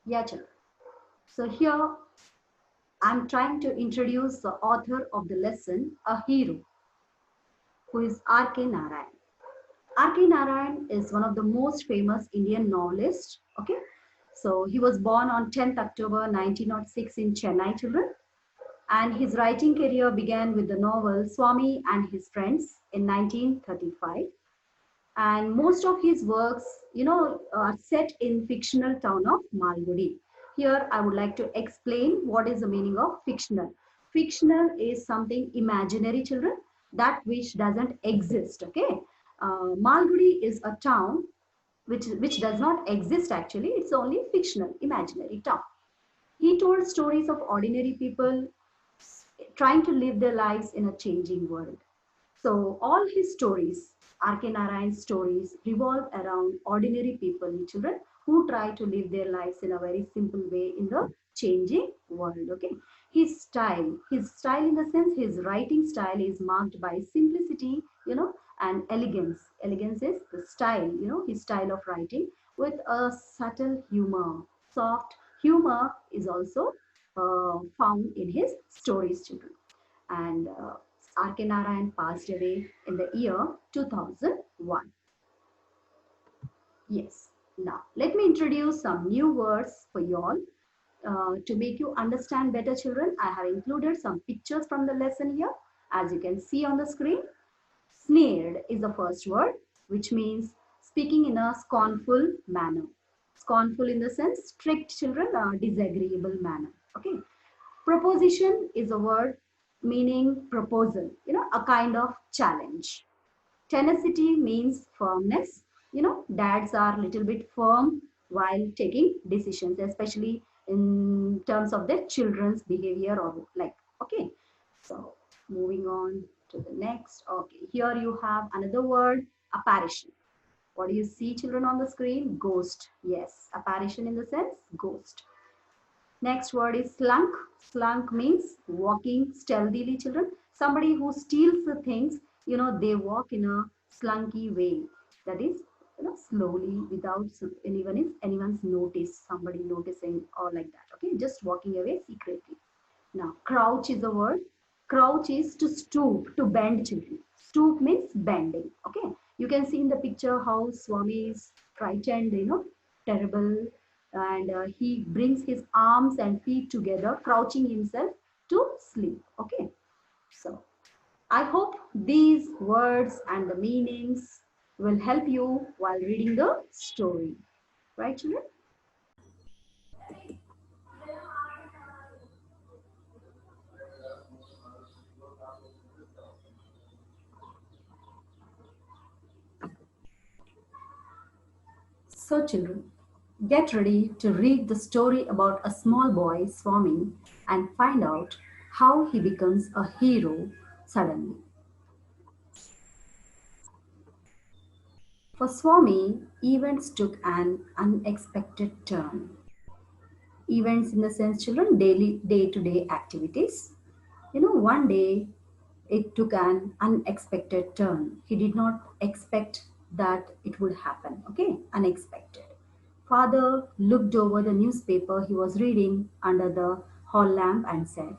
Yeah, children. So here I'm trying to introduce the author of the lesson, a hero, who is R.K. Narayan. R.K. Narayan is one of the most famous Indian novelists. Okay, so he was born on 10th October 1906 in Chennai, children, and his writing career began with the novel Swami and His Friends in 1935. And most of his works, are set in fictional town of Malgudi. Here, I would like to explain what is the meaning of fictional. Fictional is something imaginary, children, that which doesn't exist. Okay, Malgudi is a town which does not exist actually. It's only fictional, imaginary town. He told stories of ordinary people trying to live their lives in a changing world. So all his stories, R.K. Narayan's stories, revolve around ordinary people, children, who try to live their lives in a very simple way in the changing world. Okay. His style in the sense, his writing style is marked by simplicity, and elegance. Elegance is the style, his style of writing with a subtle humor. Soft humor is also found in his stories, children. And R.K. Narayan passed away in the year 2001. Yes. Now, let me introduce some new words for you all. To make you understand better, children, I have included some pictures from the lesson here. As you can see on the screen, sneered is the first word, which means speaking in a scornful manner. Scornful in the sense, strict children, disagreeable manner. Okay. Proposition is a word meaning proposal, a kind of challenge. Tenacity means firmness. Dads are a little bit firm while taking decisions, especially in terms of their children's behavior or like. Okay, so moving on to the next. Okay, here you have another word, apparition. What do you see, children, on the screen? Ghost. Yes, apparition in the sense ghost. Next word is slunk. Slunk means walking stealthily, children. Somebody who steals the things, they walk in a slunky way. That is, slowly without anyone's notice, somebody noticing or like that. Okay, just walking away secretly. Now, crouch is a word. Crouch is to stoop, to bend, children. Stoop means bending. Okay. You can see in the picture how Swami is frightened, terrible. And he brings his arms and feet together, crouching himself to sleep. Okay. So, I hope these words and the meanings will help you while reading the story. Right, children? So, children, get ready to read the story about a small boy swarming and find out how he becomes a hero suddenly. For Swami, events took an unexpected turn. Events in the sense, children, daily, day to day activities. One day it took an unexpected turn. He did not expect that it would happen. Okay, unexpected. Father looked over the newspaper he was reading under the hall lamp and said,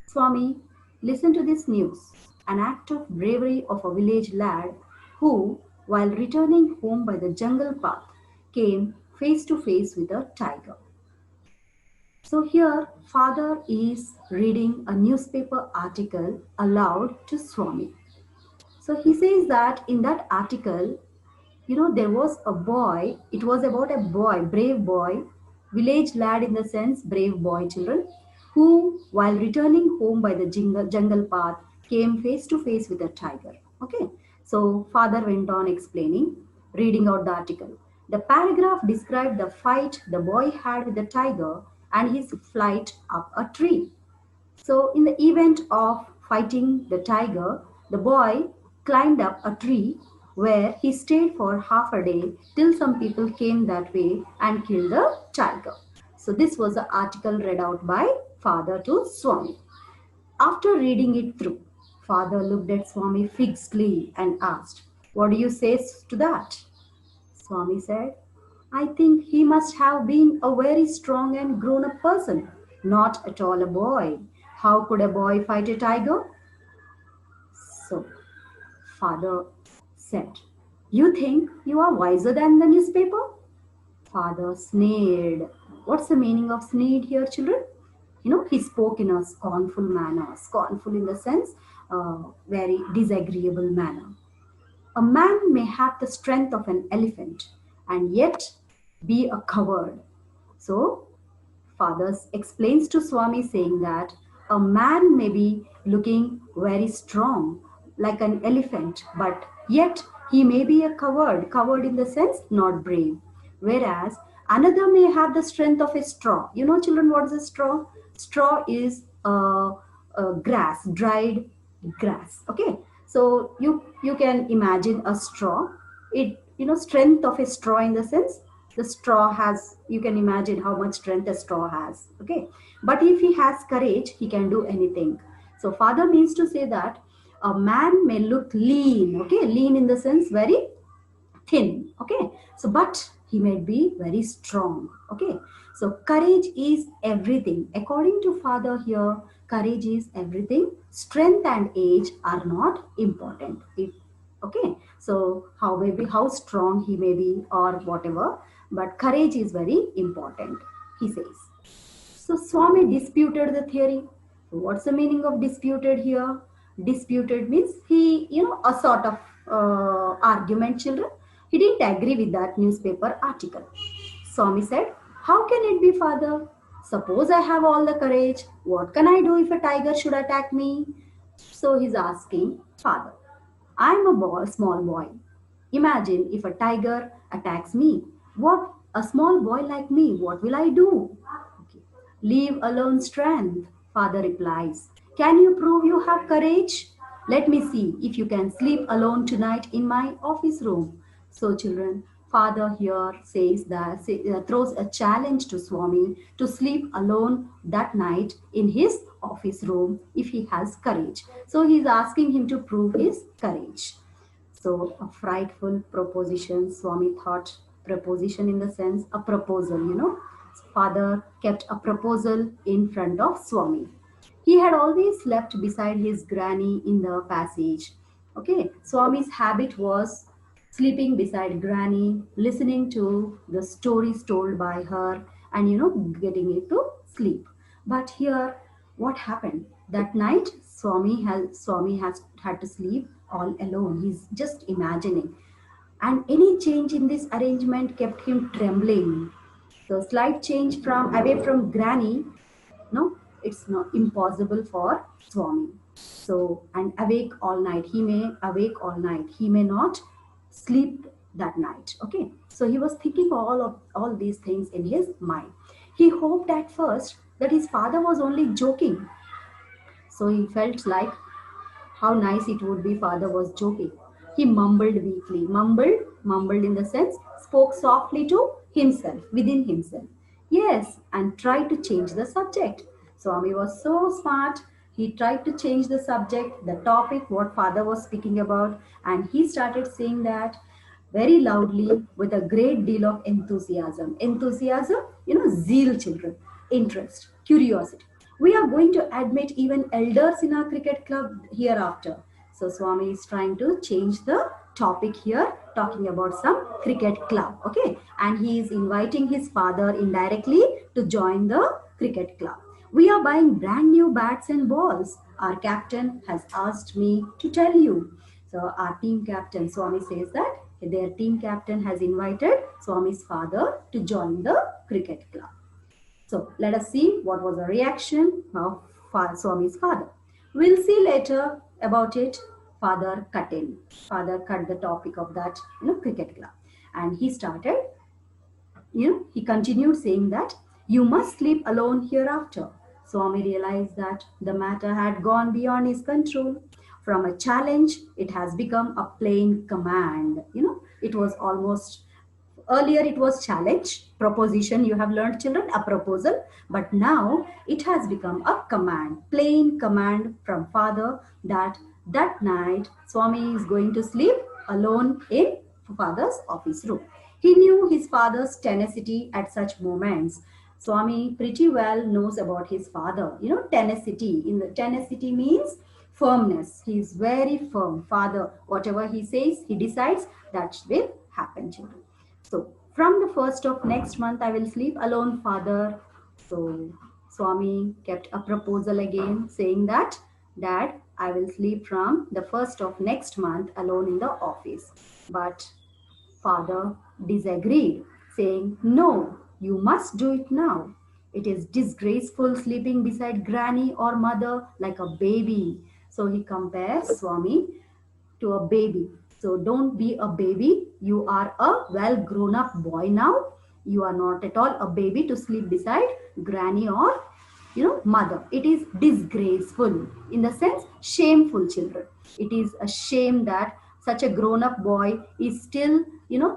Swami, listen to this news. An act of bravery of a village lad who, while returning home by the jungle path, came face to face with a tiger. So here, father is reading a newspaper article aloud to Swami. So he says that in that article, there was a boy. It was about a boy, brave boy, village lad in the sense, brave boy, children, who, while returning home by the jungle path, came face to face with a tiger. Okay. So father went on explaining, reading out the article. The paragraph described the fight the boy had with the tiger and his flight up a tree. So, in the event of fighting the tiger, the boy climbed up a tree where he stayed for half a day till some people came that way and killed the tiger. So, this was the article read out by Father to Swami. After reading it through, Father looked at Swami fixedly and asked, What do you say to that? Swami said, I think he must have been a very strong and grown up person, not at all a boy. How could a boy fight a tiger? So, father said, "You think you are wiser than the newspaper?" Father sneered. What's the meaning of sneered here, children? He spoke in a scornful manner. Scornful in the sense, very disagreeable manner. A man may have the strength of an elephant and yet be a coward. So, Father explains to Swami saying that a man may be looking very strong like an elephant, but yet he may be a coward in the sense not brave. Whereas another may have the strength of a straw. Children, what is a straw? Straw is a grass, dried grass. Okay, so you can imagine a straw. Strength of a straw in the sense the straw has, you can imagine how much strength a straw has. Okay, but if he has courage, he can do anything. So father means to say that a man may look lean. Okay, lean in the sense very thin. Okay, so but he may be very strong. Okay, so courage is everything according to father here. Courage is everything. Strength and age are not important. Okay, so how strong he may be or whatever, but courage is very important, he says. So Swami disputed the theory. What's the meaning of disputed here? Disputed means he, a sort of argument, children. He didn't agree with that newspaper article. Swami said, "How can it be, father? Suppose I have all the courage. What can I do if a tiger should attack me?" So he's asking, "Father, I'm a boy, small boy. Imagine if a tiger attacks me. What, a small boy like me, what will I do?" Okay. "Leave alone strength," father replies. "Can you prove you have courage? Let me see if you can sleep alone tonight in my office room." So, children, father here says that throws a challenge to Swami to sleep alone that night in his office room if he has courage. So he is asking him to prove his courage. So a frightful proposition, Swami thought. Proposition in the sense a proposal, Father kept a proposal in front of Swami. He had always slept beside his granny in the passage. Okay, Swami's habit was sleeping beside granny, listening to the stories told by her, and getting it to sleep. But here, what happened? That night, Swami has had to sleep all alone. He's just imagining. And any change in this arrangement kept him trembling. So slight change from away from granny, no, it's not impossible for Swami. So, and awake all night. He may awake all night. He may not sleep that night. Okay. So he was thinking all these things in his mind. He hoped at first that his father was only joking. So he felt like how nice it would be father was joking. He mumbled weakly. Mumbled in the sense, spoke softly to himself, within himself. Yes, and tried to change the subject. Swami was so smart. He tried to change the subject, the topic, what father was speaking about, and he started saying that very loudly with a great deal of enthusiasm. Enthusiasm, zeal, children, interest, curiosity. "We are going to admit even elders in our cricket club hereafter." So Swami is trying to change the topic here, talking about some cricket club. Okay, and he is inviting his father indirectly to join the cricket club. "We are buying brand new bats and balls. Our captain has asked me to tell you." So our team captain, Swami says that their team captain has invited Swami's father to join the cricket club. So let us see what was the reaction of Swami's father. We'll see later about it. Father cut in. Father cut the topic of that cricket club. And he started, he continued saying that you must sleep alone hereafter. Swami realized that the matter had gone beyond his control. From a challenge, it has become a plain command. It was almost, earlier it was challenge, proposition, you have learned, children, a proposal, but now it has become a command, plain command from father that night Swami is going to sleep alone in father's office room. He knew his father's tenacity at such moments. Swami pretty well knows about his father. You know, tenacity. In the tenacity means firmness. He is very firm. Father, whatever he says, he decides that will happen, children. So, from the first of next month, I will sleep alone, father. So, Swami kept a proposal again, saying that, Dad, I will sleep from the first of next month alone in the office. But father disagreed, saying, No, you must do it now. It is disgraceful sleeping beside granny or mother like a baby. So he compares Swami to a baby. So don't be a baby. You are a well grown up boy now. You are not at all a baby to sleep beside granny or mother. It is disgraceful, in the sense shameful, children. It is a shame that such a grown up boy is still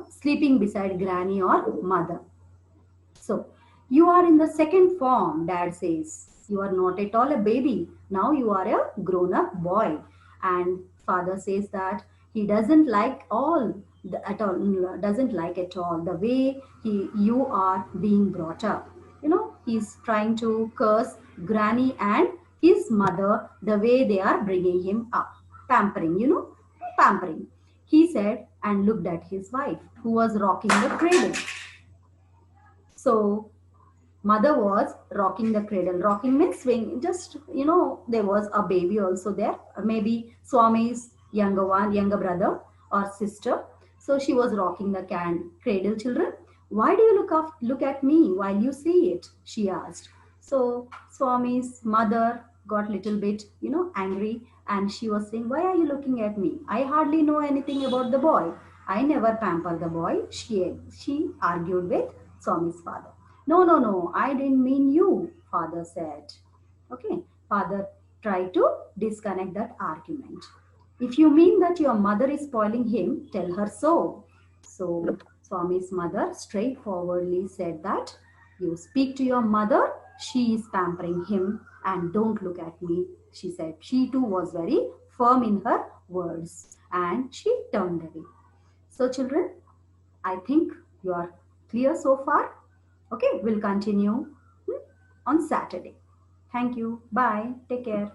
sleeping beside granny or mother. So, you are in the second form, dad says. You are not at all a baby. Now you are a grown up boy. And father says that he doesn't like doesn't like at all the way you are being brought up. He's trying to curse granny and his mother the way they are bringing him up. Pampering, pampering. He said and looked at his wife who was rocking the cradle. So mother was rocking the cradle. Rocking means swing. Just there was a baby also there. Maybe Swami's younger brother or sister. So she was rocking the cradle. Children, why do you look at me while you see it? She asked. So Swami's mother got little bit angry, and she was saying, why are you looking at me? I hardly know anything about the boy. I never pamper the boy. She argued with Swami's father. No, no, no, I didn't mean you, father said. Okay, father tried to disconnect that argument. If you mean that your mother is spoiling him, tell her so. So, Swami's mother straightforwardly said that you speak to your mother, she is pampering him, and don't look at me, she said. She too was very firm in her words, and she turned away. So, children, I think you are clear so far. Okay, we'll continue on Saturday. Thank you. Bye. Take care.